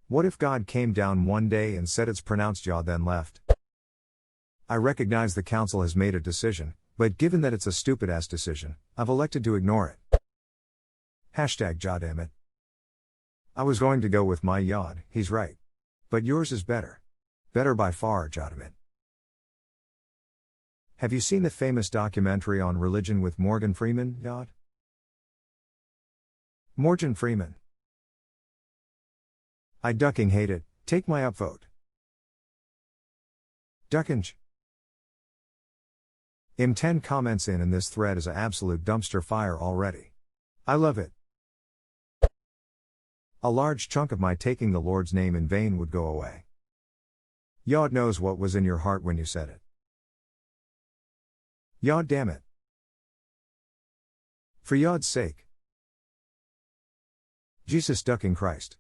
What if God came down one day and said it's pronounced Yod then left? I recognize the council has made a decision, but given that it's a stupid-ass decision, I've elected to ignore it. Hashtag Jawdammit. I was going to go with my Yod, he's right. But yours is better. Better by far, Jawdammit. Have you seen the famous documentary on religion with Morgan Freeman, Yod? Morgan Freeman. I ducking hate it, take my upvote. Duckinge. 10 comments in and this thread is a absolute dumpster fire already. I love it. A large chunk of my taking the Lord's name in vain would go away. Yod knows what was in your heart when you said it. Yod damn it. For Yod's sake. Jesus ducking Christ.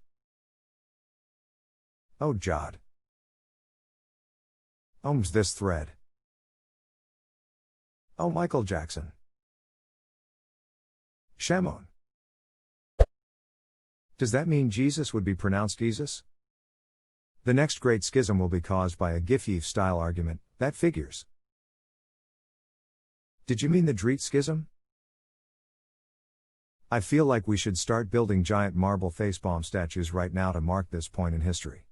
Oh Jod. Ohms this thread. Oh Michael Jackson. Shamon. Does that mean Jesus would be pronounced Jesus? The next great schism will be caused by a Gif-Eve-style argument, that figures. Did you mean the Dreet schism? I feel like we should start building giant marble facepalm statues right now to mark this point in history.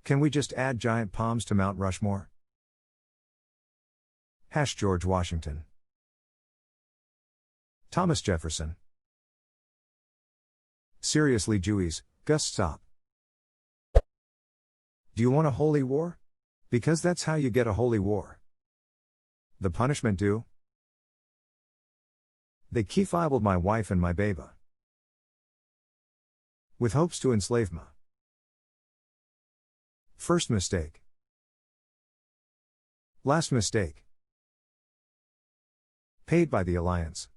Can we just add giant palms to Mount Rushmore? George Washington. Thomas Jefferson. Seriously Jewies, Gus stop. Do you want a holy war? Because that's how you get a holy war. The punishment due? They kefiled my wife and my beba. With hopes to enslave me. First mistake. Last mistake. Paid by the alliance.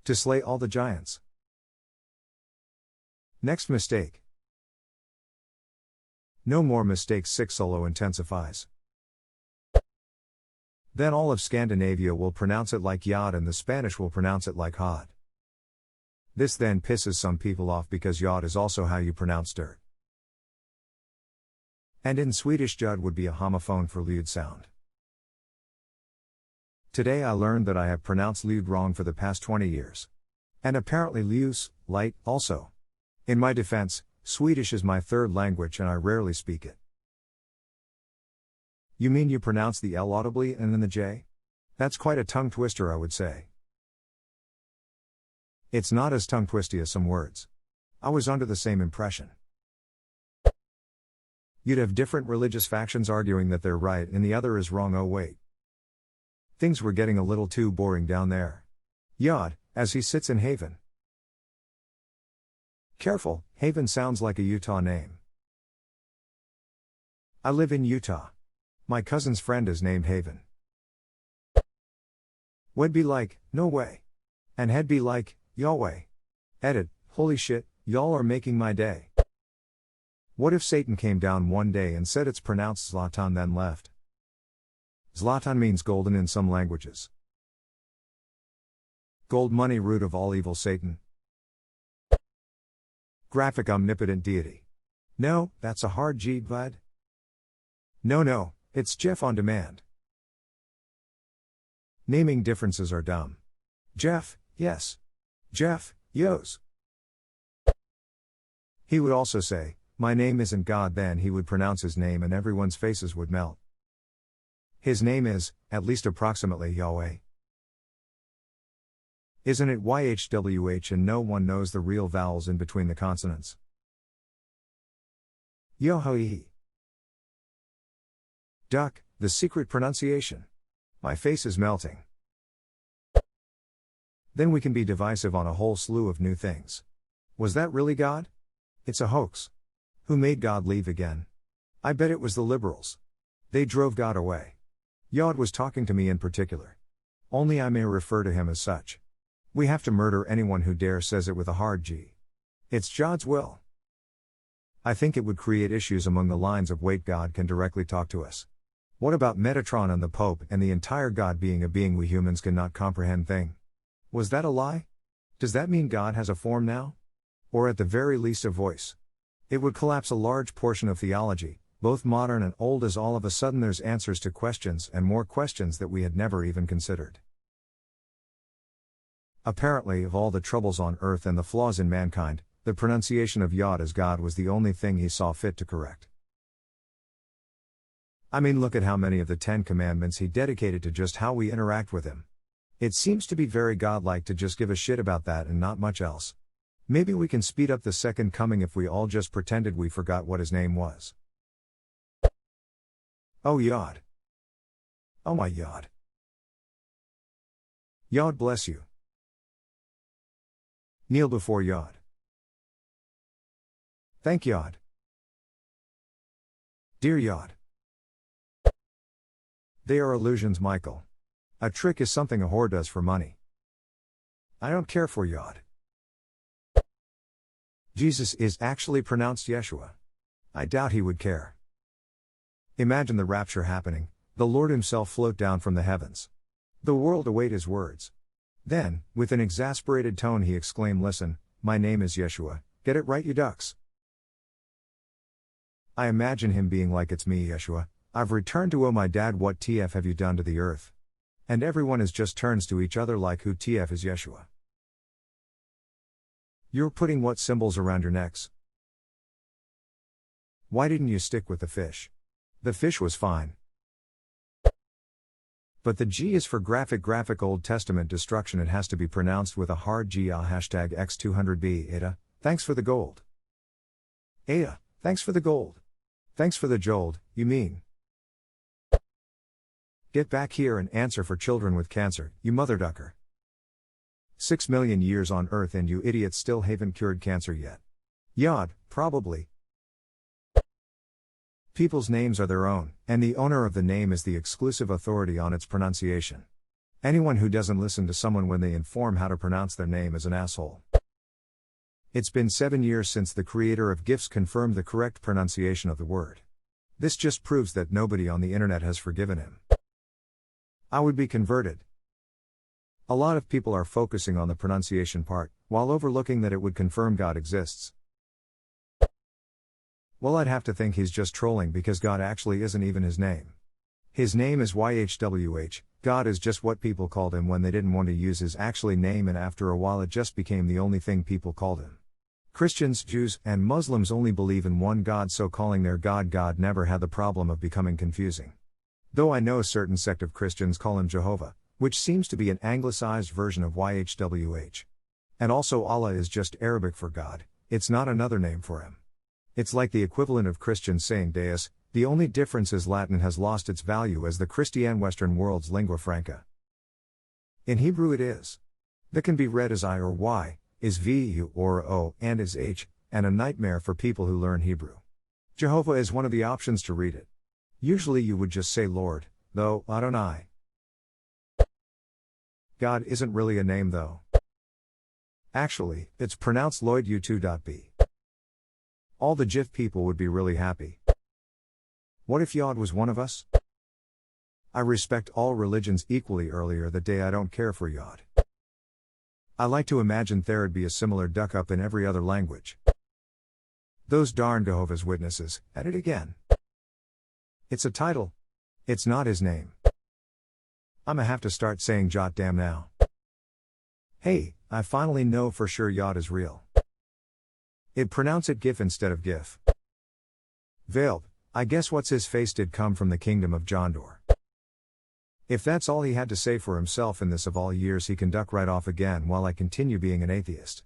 To slay all the giants. Next mistake. No more mistakes 6 solo intensifies. Then all of Scandinavia will pronounce it like Yod and the Spanish will pronounce it like Hod. This then pisses some people off because Yod is also how you pronounce dirt. And in Swedish Jud would be a homophone for Ljud sound. Today I learned that I have pronounced Ljud wrong for the past 20 years. And apparently Ljus, light, also. In my defense, Swedish is my third language and I rarely speak it. You mean you pronounce the L audibly and then the J? That's quite a tongue twister, I would say. It's not as tongue twisty as some words. I was under the same impression. You'd have different religious factions arguing that they're right and the other is wrong. Oh wait. Things were getting a little too boring down there. Yod, as he sits in Haven. Careful, Haven sounds like a Utah name. I live in Utah. My cousin's friend is named Haven. Would be like, no way. And he'd be like, Yahweh. Edit, holy shit, y'all are making my day. What if Satan came down one day and said it's pronounced Zlatan then left? Zlatan means golden in some languages. Gold money root of all evil Satan. Graphic omnipotent deity. No, that's a hard G, bud. No, it's Jeff on demand. Naming differences are dumb. Jeff, yes. Jeff, yos. He would also say, my name isn't God, then he would pronounce his name and everyone's faces would melt. His name is, at least approximately, Yahweh. Isn't it YHWH and no one knows the real vowels in between the consonants? Yohoihi. Duck, the secret pronunciation. My face is melting. Then we can be divisive on a whole slew of new things. Was that really God? It's a hoax. Who made God leave again? I bet it was the liberals. They drove God away. Yod was talking to me in particular. Only I may refer to him as such. We have to murder anyone who dare says it with a hard G. It's Jod's will. I think it would create issues among the lines of wait, God can directly talk to us. What about Metatron and the Pope and the entire God being a being we humans cannot comprehend thing? Was that a lie? Does that mean God has a form now? Or at the very least a voice. It would collapse a large portion of theology, both modern and old, as all of a sudden there's answers to questions and more questions that we had never even considered. Apparently, of all the troubles on earth and the flaws in mankind, the pronunciation of Yod as God was the only thing he saw fit to correct. I mean, look at how many of the 10 Commandments he dedicated to just how we interact with him. It seems to be very godlike to just give a shit about that and not much else. Maybe we can speed up the second coming if we all just pretended we forgot what his name was. Oh Yod. Oh my Yod. Yod bless you. Kneel before Yod. Thank Yod. Dear Yod. They are illusions, Michael. A trick is something a whore does for money. I don't care for Yod. Jesus is actually pronounced Yeshua. I doubt he would care. Imagine the rapture happening, the Lord himself float down from the heavens. The world await his words. Then, with an exasperated tone he exclaimed, listen, my name is Yeshua, get it right you ducks. I imagine him being like, it's me Yeshua, I've returned to my dad, what TF have you done to the earth? And everyone is just turns to each other like, who TF is Yeshua? You're putting what symbols around your necks? Why didn't you stick with the fish? The fish was fine. But the G is for graphic Old Testament destruction. It has to be pronounced with a hard G. Hashtag X200B. Ada, thanks for the gold. Ada, thanks for the gold. Thanks for the jold, you mean. Get back here and answer for children with cancer, you mother ducker. 6 million years on Earth and you idiots still haven't cured cancer yet. Yod, probably. People's names are their own, and the owner of the name is the exclusive authority on its pronunciation. Anyone who doesn't listen to someone when they inform how to pronounce their name is an asshole. It's been 7 years since the creator of GIFs confirmed the correct pronunciation of the word. This just proves that nobody on the internet has forgiven him. I would be converted. A lot of people are focusing on the pronunciation part, while overlooking that it would confirm God exists. Well, I'd have to think he's just trolling because God actually isn't even his name. His name is YHWH, God is just what people called him when they didn't want to use his actual name, and after a while it just became the only thing people called him. Christians, Jews, and Muslims only believe in one God, so calling their God God never had the problem of becoming confusing. Though I know a certain sect of Christians call him Jehovah, which seems to be an anglicized version of YHWH. And also Allah is just Arabic for God, it's not another name for him. It's like the equivalent of Christians saying Deus, the only difference is Latin has lost its value as the Christian Western world's lingua franca. In Hebrew it is. That can be read as I or Y, is VU or O, and is H, and a nightmare for people who learn Hebrew. Jehovah is one of the options to read it. Usually you would just say Lord, though, Adonai. God isn't really a name though. Actually, it's pronounced Lloyd U2.B. All the GIF people would be really happy. What if Yod was one of us? I respect all religions equally. Earlier that day I don't care for Yod. I like to imagine there'd be a similar duck up in every other language. Those darn Jehovah's Witnesses, at it again. It's a title. It's not his name. I'ma have to start saying Jot damn now. Hey, I finally know for sure Yod is real. It'd pronounce it GIF instead of GIF. Veiled, I guess what's his face did come from the kingdom of Jondor. If that's all he had to say for himself in this of all years, he can duck right off again while I continue being an atheist.